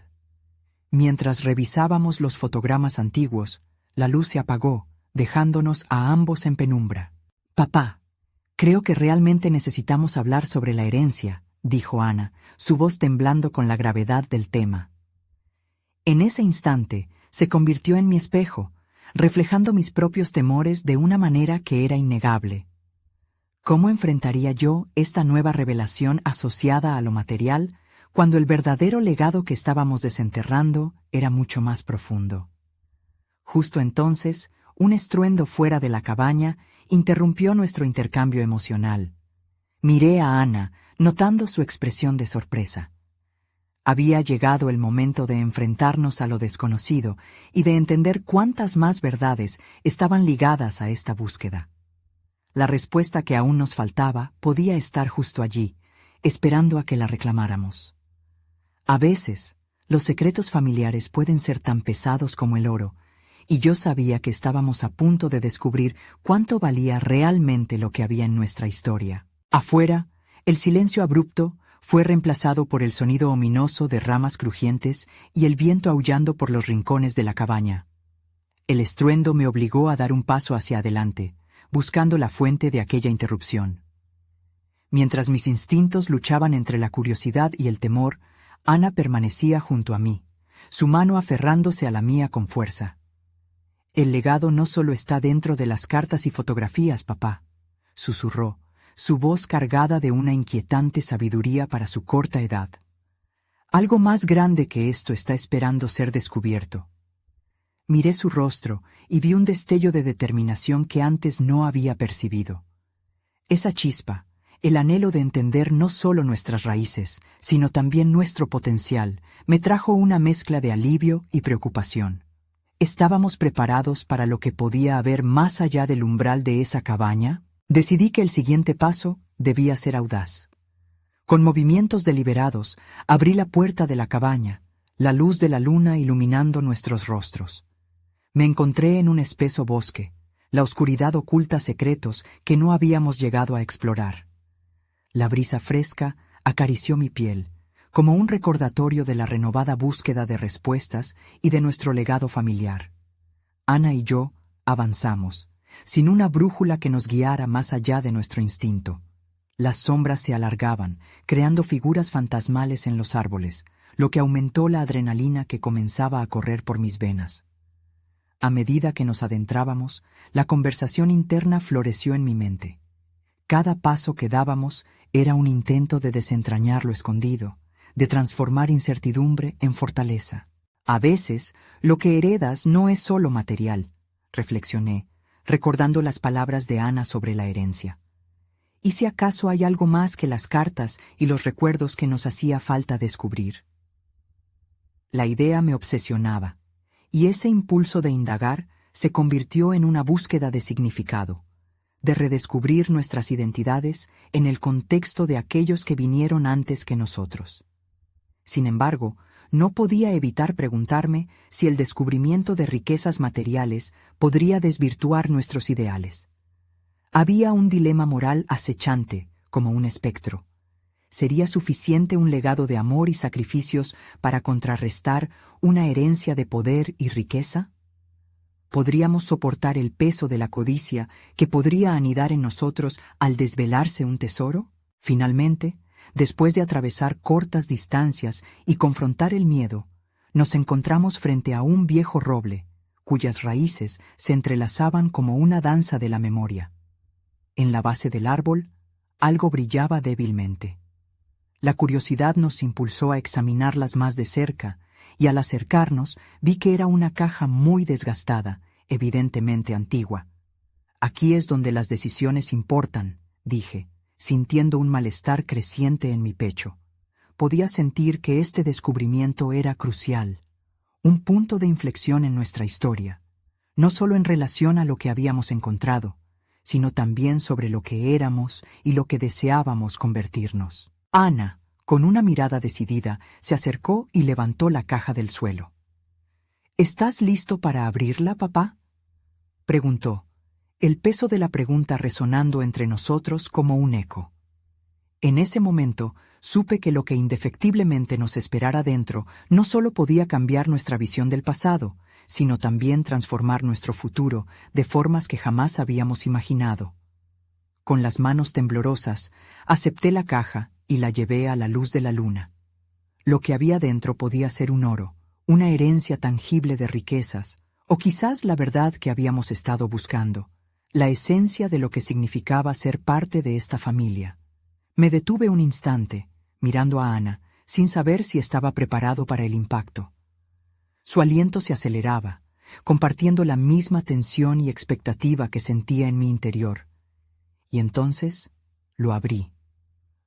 Mientras revisábamos los fotogramas antiguos, la luz se apagó, dejándonos a ambos en penumbra. «Papá, creo que realmente necesitamos hablar sobre la herencia», dijo Ana, su voz temblando con la gravedad del tema. En ese instante se convirtió en mi espejo, reflejando mis propios temores de una manera que era innegable. ¿Cómo enfrentaría yo esta nueva revelación asociada a lo material cuando el verdadero legado que estábamos desenterrando era mucho más profundo? Justo entonces, un estruendo fuera de la cabaña interrumpió nuestro intercambio emocional. Miré a Ana, notando su expresión de sorpresa. Había llegado el momento de enfrentarnos a lo desconocido y de entender cuántas más verdades estaban ligadas a esta búsqueda. La respuesta que aún nos faltaba podía estar justo allí, esperando a que la reclamáramos. A veces, los secretos familiares pueden ser tan pesados como el oro, y yo sabía que estábamos a punto de descubrir cuánto valía realmente lo que había en nuestra historia. Afuera, el silencio abrupto fue reemplazado por el sonido ominoso de ramas crujientes y el viento aullando por los rincones de la cabaña. El estruendo me obligó a dar un paso hacia adelante, buscando la fuente de aquella interrupción. Mientras mis instintos luchaban entre la curiosidad y el temor, Ana permanecía junto a mí, su mano aferrándose a la mía con fuerza. «El legado no solo está dentro de las cartas y fotografías, papá», susurró, su voz cargada de una inquietante sabiduría para su corta edad. «Algo más grande que esto está esperando ser descubierto». Miré su rostro y vi un destello de determinación que antes no había percibido. Esa chispa, el anhelo de entender no solo nuestras raíces, sino también nuestro potencial, me trajo una mezcla de alivio y preocupación. ¿Estábamos preparados para lo que podía haber más allá del umbral de esa cabaña? Decidí que el siguiente paso debía ser audaz. Con movimientos deliberados, abrí la puerta de la cabaña, la luz de la luna iluminando nuestros rostros. Me encontré en un espeso bosque. La oscuridad oculta secretos que no habíamos llegado a explorar. La brisa fresca acarició mi piel, como un recordatorio de la renovada búsqueda de respuestas y de nuestro legado familiar. Ana y yo avanzamos, sin una brújula que nos guiara más allá de nuestro instinto. Las sombras se alargaban, creando figuras fantasmales en los árboles, lo que aumentó la adrenalina que comenzaba a correr por mis venas. A medida que nos adentrábamos, la conversación interna floreció en mi mente. Cada paso que dábamos era un intento de desentrañar lo escondido, de transformar incertidumbre en fortaleza. A veces, lo que heredas no es solo material, reflexioné, recordando las palabras de Ana sobre la herencia. ¿Y si acaso hay algo más que las cartas y los recuerdos que nos hacía falta descubrir? La idea me obsesionaba, y ese impulso de indagar se convirtió en una búsqueda de significado, de redescubrir nuestras identidades en el contexto de aquellos que vinieron antes que nosotros. Sin embargo, no podía evitar preguntarme si el descubrimiento de riquezas materiales podría desvirtuar nuestros ideales. Había un dilema moral acechante, como un espectro. ¿Sería suficiente un legado de amor y sacrificios para contrarrestar una herencia de poder y riqueza? ¿Podríamos soportar el peso de la codicia que podría anidar en nosotros al desvelarse un tesoro? Finalmente, después de atravesar cortas distancias y confrontar el miedo, nos encontramos frente a un viejo roble, cuyas raíces se entrelazaban como una danza de la memoria. En la base del árbol, algo brillaba débilmente. La curiosidad nos impulsó a examinarlas más de cerca, y al acercarnos vi que era una caja muy desgastada, evidentemente antigua. Aquí es donde las decisiones importan, dije, sintiendo un malestar creciente en mi pecho. Podía sentir que este descubrimiento era crucial, un punto de inflexión en nuestra historia, no solo en relación a lo que habíamos encontrado, sino también sobre lo que éramos y lo que deseábamos convertirnos. Ana, con una mirada decidida, se acercó y levantó la caja del suelo. ¿Estás listo para abrirla, papá?, preguntó, el peso de la pregunta resonando entre nosotros como un eco. En ese momento, supe que lo que indefectiblemente nos esperara dentro no solo podía cambiar nuestra visión del pasado, sino también transformar nuestro futuro de formas que jamás habíamos imaginado. Con las manos temblorosas, acepté la caja y la llevé a la luz de la luna. Lo que había dentro podía ser un oro, una herencia tangible de riquezas, o quizás la verdad que habíamos estado buscando, la esencia de lo que significaba ser parte de esta familia. Me detuve un instante, mirando a Ana, sin saber si estaba preparado para el impacto. Su aliento se aceleraba, compartiendo la misma tensión y expectativa que sentía en mi interior. Y entonces lo abrí.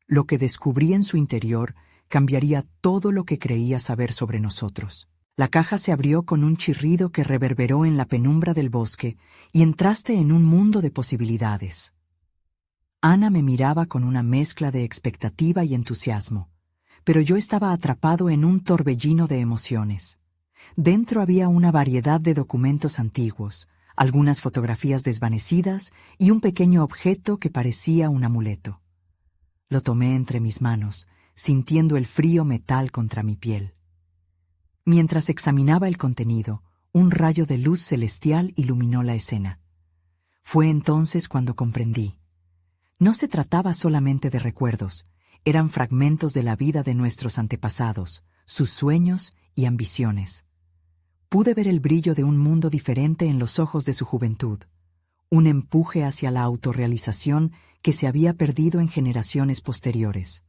Lo que descubrí en su interior cambiaría todo lo que creía saber sobre nosotros. La caja se abrió con un chirrido que reverberó en la penumbra del bosque y entraste en un mundo de posibilidades. Ana me miraba con una mezcla de expectativa y entusiasmo, pero yo estaba atrapado en un torbellino de emociones. Dentro había una variedad de documentos antiguos, algunas fotografías desvanecidas y un pequeño objeto que parecía un amuleto. Lo tomé entre mis manos, sintiendo el frío metal contra mi piel. Mientras examinaba el contenido, un rayo de luz celestial iluminó la escena. Fue entonces cuando comprendí. No se trataba solamente de recuerdos, eran fragmentos de la vida de nuestros antepasados, sus sueños y ambiciones. Pude ver el brillo de un mundo diferente en los ojos de su juventud, un empuje hacia la autorrealización que se había perdido en generaciones posteriores.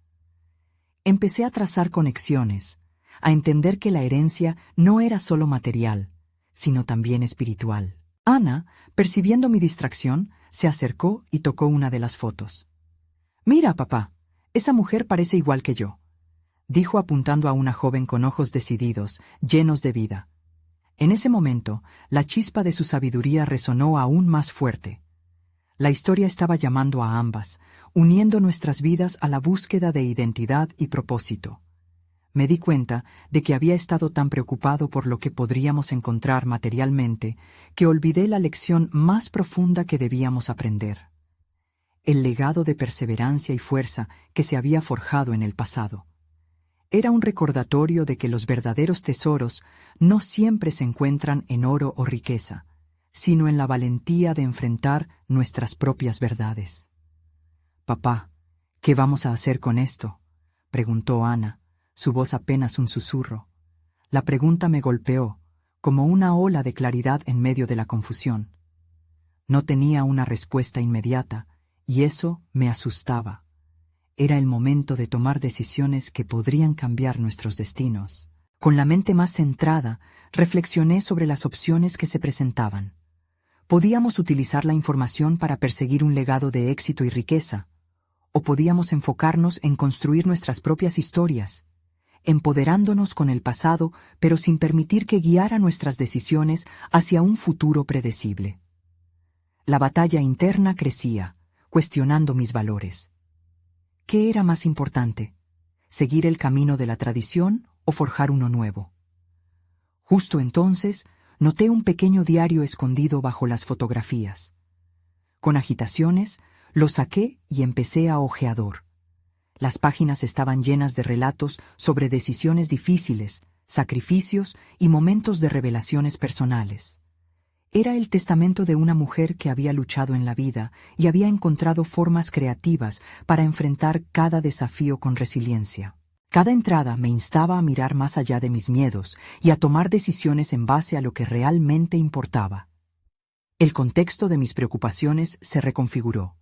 Empecé a trazar conexiones, a entender que la herencia no era solo material, sino también espiritual. Ana, percibiendo mi distracción, se acercó y tocó una de las fotos. «Mira, papá, esa mujer parece igual que yo», dijo apuntando a una joven con ojos decididos, llenos de vida. En ese momento, la chispa de su sabiduría resonó aún más fuerte. La historia estaba llamando a ambas, uniendo nuestras vidas a la búsqueda de identidad y propósito. Me di cuenta de que había estado tan preocupado por lo que podríamos encontrar materialmente que olvidé la lección más profunda que debíamos aprender: el legado de perseverancia y fuerza que se había forjado en el pasado. Era un recordatorio de que los verdaderos tesoros no siempre se encuentran en oro o riqueza, sino en la valentía de enfrentar nuestras propias verdades. «Papá, ¿qué vamos a hacer con esto?», preguntó Ana, su voz apenas un susurro. La pregunta me golpeó, como una ola de claridad en medio de la confusión. No tenía una respuesta inmediata, y eso me asustaba. Era el momento de tomar decisiones que podrían cambiar nuestros destinos. Con la mente más centrada, reflexioné sobre las opciones que se presentaban. Podíamos utilizar la información para perseguir un legado de éxito y riqueza, o podíamos enfocarnos en construir nuestras propias historias, empoderándonos con el pasado, pero sin permitir que guiara nuestras decisiones hacia un futuro predecible. La batalla interna crecía, cuestionando mis valores. ¿Qué era más importante? ¿Seguir el camino de la tradición o forjar uno nuevo? Justo entonces, noté un pequeño diario escondido bajo las fotografías. Con agitaciones, lo saqué y empecé a hojeador. Las páginas estaban llenas de relatos sobre decisiones difíciles, sacrificios y momentos de revelaciones personales. Era el testamento de una mujer que había luchado en la vida y había encontrado formas creativas para enfrentar cada desafío con resiliencia. Cada entrada me instaba a mirar más allá de mis miedos y a tomar decisiones en base a lo que realmente importaba. El contexto de mis preocupaciones se reconfiguró.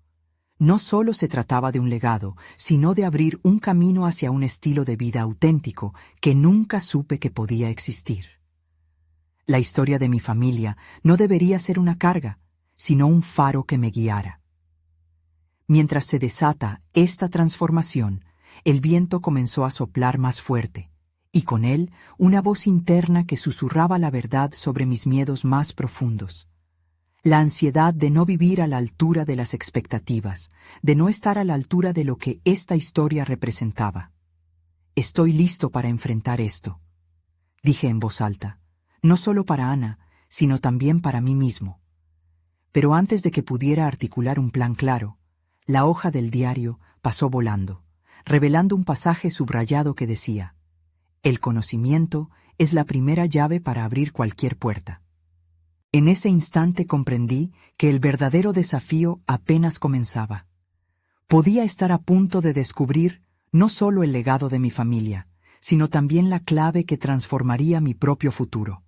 No solo se trataba de un legado, sino de abrir un camino hacia un estilo de vida auténtico que nunca supe que podía existir. La historia de mi familia no debería ser una carga, sino un faro que me guiara. Mientras se desata esta transformación, el viento comenzó a soplar más fuerte, y con él una voz interna que susurraba la verdad sobre mis miedos más profundos. La ansiedad de no vivir a la altura de las expectativas, de no estar a la altura de lo que esta historia representaba. «Estoy listo para enfrentar esto», dije en voz alta, no solo para Ana, sino también para mí mismo. Pero antes de que pudiera articular un plan claro, la hoja del diario pasó volando, revelando un pasaje subrayado que decía: «El conocimiento es la primera llave para abrir cualquier puerta». En ese instante comprendí que el verdadero desafío apenas comenzaba. Podía estar a punto de descubrir no solo el legado de mi familia, sino también la clave que transformaría mi propio futuro.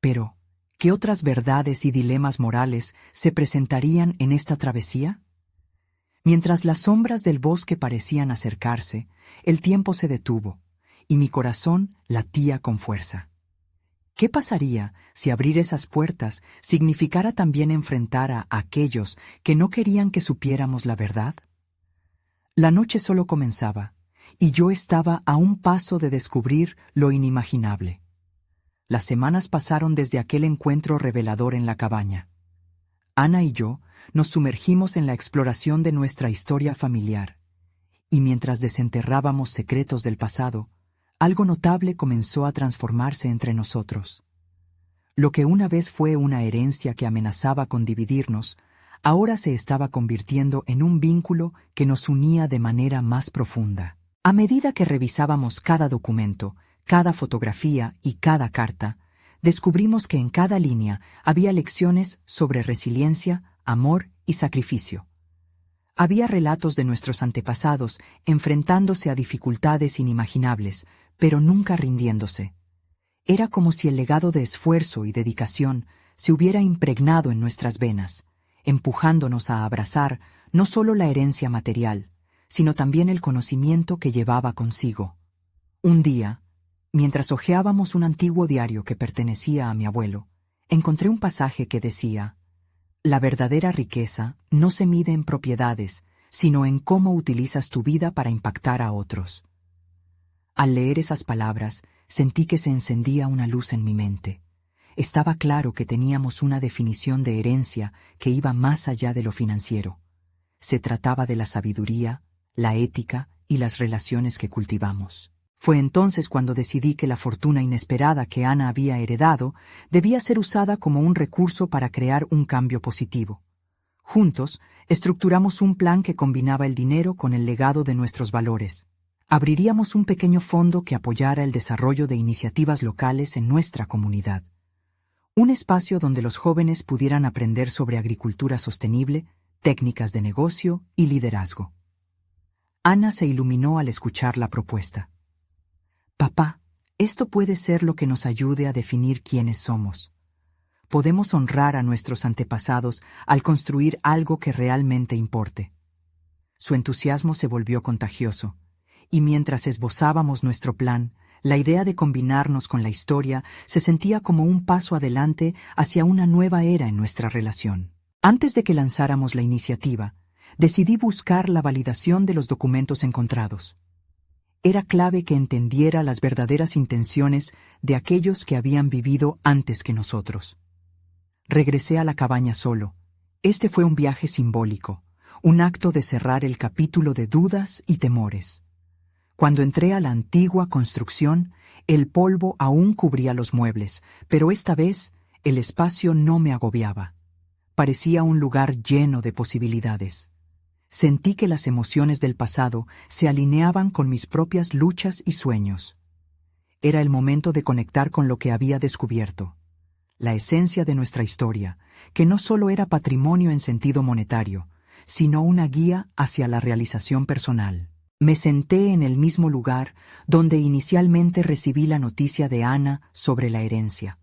Pero, ¿qué otras verdades y dilemas morales se presentarían en esta travesía? Mientras las sombras del bosque parecían acercarse, el tiempo se detuvo, y mi corazón latía con fuerza. ¿Qué pasaría si abrir esas puertas significara también enfrentar a aquellos que no querían que supiéramos la verdad? La noche solo comenzaba, y yo estaba a un paso de descubrir lo inimaginable. Las semanas pasaron desde aquel encuentro revelador en la cabaña. Ana y yo nos sumergimos en la exploración de nuestra historia familiar, y mientras desenterrábamos secretos del pasado, algo notable comenzó a transformarse entre nosotros. Lo que una vez fue una herencia que amenazaba con dividirnos, ahora se estaba convirtiendo en un vínculo que nos unía de manera más profunda. A medida que revisábamos cada documento, cada fotografía y cada carta, descubrimos que en cada línea había lecciones sobre resiliencia, amor y sacrificio. Había relatos de nuestros antepasados enfrentándose a dificultades inimaginables, pero nunca rindiéndose. Era como si el legado de esfuerzo y dedicación se hubiera impregnado en nuestras venas, empujándonos a abrazar no solo la herencia material, sino también el conocimiento que llevaba consigo. Un día, mientras hojeábamos un antiguo diario que pertenecía a mi abuelo, encontré un pasaje que decía: «La verdadera riqueza no se mide en propiedades, sino en cómo utilizas tu vida para impactar a otros». Al leer esas palabras, sentí que se encendía una luz en mi mente. Estaba claro que teníamos una definición de herencia que iba más allá de lo financiero. Se trataba de la sabiduría, la ética y las relaciones que cultivamos. Fue entonces cuando decidí que la fortuna inesperada que Ana había heredado debía ser usada como un recurso para crear un cambio positivo. Juntos, estructuramos un plan que combinaba el dinero con el legado de nuestros valores. Abriríamos un pequeño fondo que apoyara el desarrollo de iniciativas locales en nuestra comunidad. Un espacio donde los jóvenes pudieran aprender sobre agricultura sostenible, técnicas de negocio y liderazgo. Ana se iluminó al escuchar la propuesta. Papá, esto puede ser lo que nos ayude a definir quiénes somos. Podemos honrar a nuestros antepasados al construir algo que realmente importe. Su entusiasmo se volvió contagioso, y mientras esbozábamos nuestro plan, la idea de combinarnos con la historia se sentía como un paso adelante hacia una nueva era en nuestra relación. Antes de que lanzáramos la iniciativa, decidí buscar la validación de los documentos encontrados. Era clave que entendiera las verdaderas intenciones de aquellos que habían vivido antes que nosotros. Regresé a la cabaña solo. Este fue un viaje simbólico, un acto de cerrar el capítulo de dudas y temores. Cuando entré a la antigua construcción, el polvo aún cubría los muebles, pero esta vez el espacio no me agobiaba. Parecía un lugar lleno de posibilidades. Sentí que las emociones del pasado se alineaban con mis propias luchas y sueños. Era el momento de conectar con lo que había descubierto, la esencia de nuestra historia, que no solo era patrimonio en sentido monetario, sino una guía hacia la realización personal. Me senté en el mismo lugar donde inicialmente recibí la noticia de Ana sobre la herencia.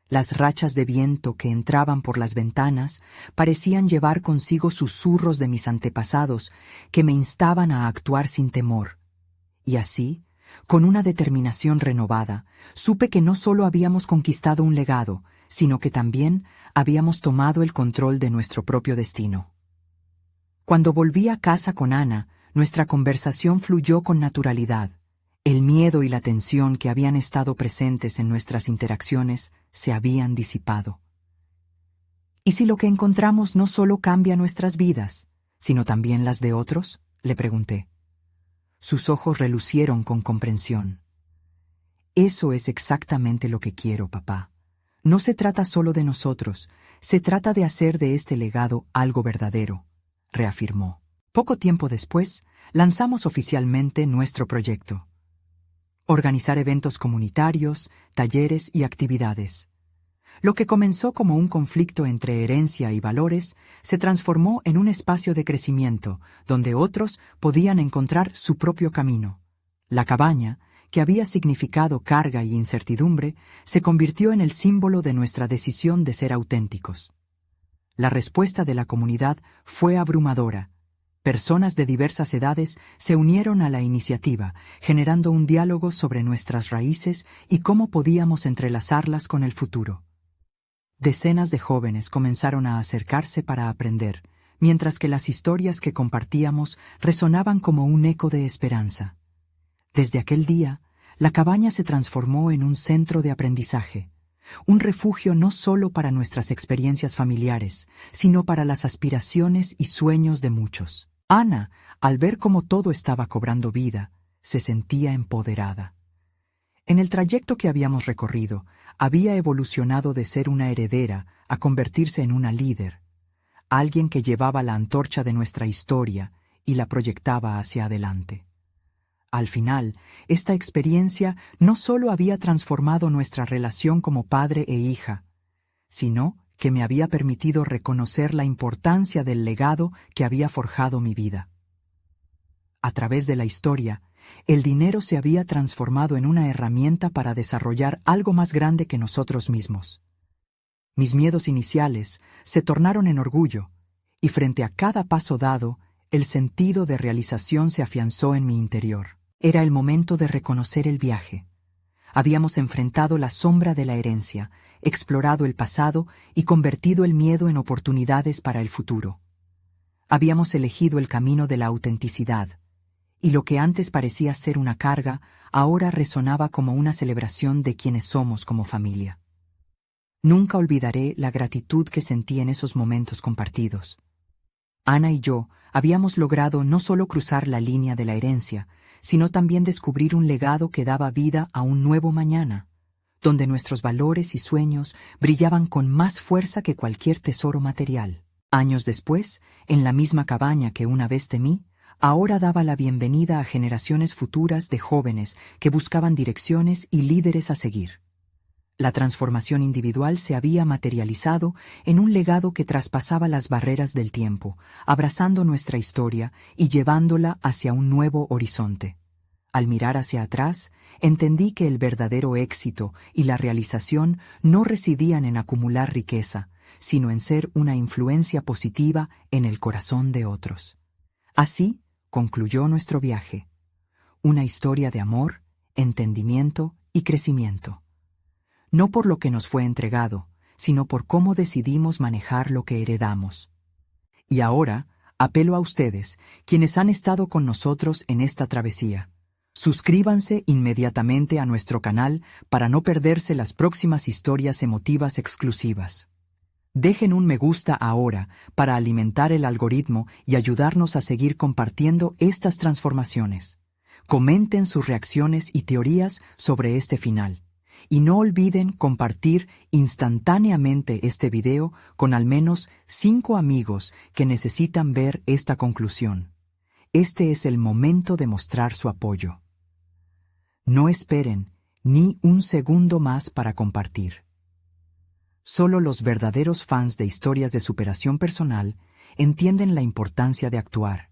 Las rachas de viento que entraban por las ventanas parecían llevar consigo susurros de mis antepasados que me instaban a actuar sin temor. Y así, con una determinación renovada, supe que no solo habíamos conquistado un legado, sino que también habíamos tomado el control de nuestro propio destino. Cuando volví a casa con Ana, nuestra conversación fluyó con naturalidad. El miedo y la tensión que habían estado presentes en nuestras interacciones se habían disipado. ¿Y si lo que encontramos no solo cambia nuestras vidas, sino también las de otros?, le pregunté. Sus ojos relucieron con comprensión. Eso es exactamente lo que quiero, papá. No se trata solo de nosotros, se trata de hacer de este legado algo verdadero, reafirmó. Poco tiempo después, lanzamos oficialmente nuestro proyecto. Organizar eventos comunitarios, talleres y actividades. Lo que comenzó como un conflicto entre herencia y valores se transformó en un espacio de crecimiento donde otros podían encontrar su propio camino. La cabaña, que había significado carga y incertidumbre, se convirtió en el símbolo de nuestra decisión de ser auténticos. La respuesta de la comunidad fue abrumadora. Personas de diversas edades se unieron a la iniciativa, generando un diálogo sobre nuestras raíces y cómo podíamos entrelazarlas con el futuro. Decenas de jóvenes comenzaron a acercarse para aprender, mientras que las historias que compartíamos resonaban como un eco de esperanza. Desde aquel día, la cabaña se transformó en un centro de aprendizaje, un refugio no solo para nuestras experiencias familiares, sino para las aspiraciones y sueños de muchos. Ana, al ver cómo todo estaba cobrando vida, se sentía empoderada. En el trayecto que habíamos recorrido, había evolucionado de ser una heredera a convertirse en una líder, alguien que llevaba la antorcha de nuestra historia y la proyectaba hacia adelante. Al final, esta experiencia no solo había transformado nuestra relación como padre e hija, sino que me había permitido reconocer la importancia del legado que había forjado mi vida. A través de la historia, el dinero se había transformado en una herramienta para desarrollar algo más grande que nosotros mismos. Mis miedos iniciales se tornaron en orgullo, y frente a cada paso dado, el sentido de realización se afianzó en mi interior. Era el momento de reconocer el viaje. Habíamos enfrentado la sombra de la herencia, explorado el pasado y convertido el miedo en oportunidades para el futuro. Habíamos elegido el camino de la autenticidad, y lo que antes parecía ser una carga, ahora resonaba como una celebración de quienes somos como familia. Nunca olvidaré la gratitud que sentí en esos momentos compartidos. Ana y yo habíamos logrado no solo cruzar la línea de la herencia, sino también descubrir un legado que daba vida a un nuevo mañana, donde nuestros valores y sueños brillaban con más fuerza que cualquier tesoro material. Años después, en la misma cabaña que una vez temí, ahora daba la bienvenida a generaciones futuras de jóvenes que buscaban direcciones y líderes a seguir. La transformación individual se había materializado en un legado que traspasaba las barreras del tiempo, abrazando nuestra historia y llevándola hacia un nuevo horizonte. Al mirar hacia atrás, entendí que el verdadero éxito y la realización no residían en acumular riqueza, sino en ser una influencia positiva en el corazón de otros. Así concluyó nuestro viaje, una historia de amor, entendimiento y crecimiento. No por lo que nos fue entregado, sino por cómo decidimos manejar lo que heredamos. Y ahora, apelo a ustedes, quienes han estado con nosotros en esta travesía. Suscríbanse inmediatamente a nuestro canal para no perderse las próximas historias emotivas exclusivas. Dejen un me gusta ahora para alimentar el algoritmo y ayudarnos a seguir compartiendo estas transformaciones. Comenten sus reacciones y teorías sobre este final. Y no olviden compartir instantáneamente este video con al menos 5 amigos que necesitan ver esta conclusión. Este es el momento de mostrar su apoyo. No esperen ni un segundo más para compartir. Solo los verdaderos fans de historias de superación personal entienden la importancia de actuar.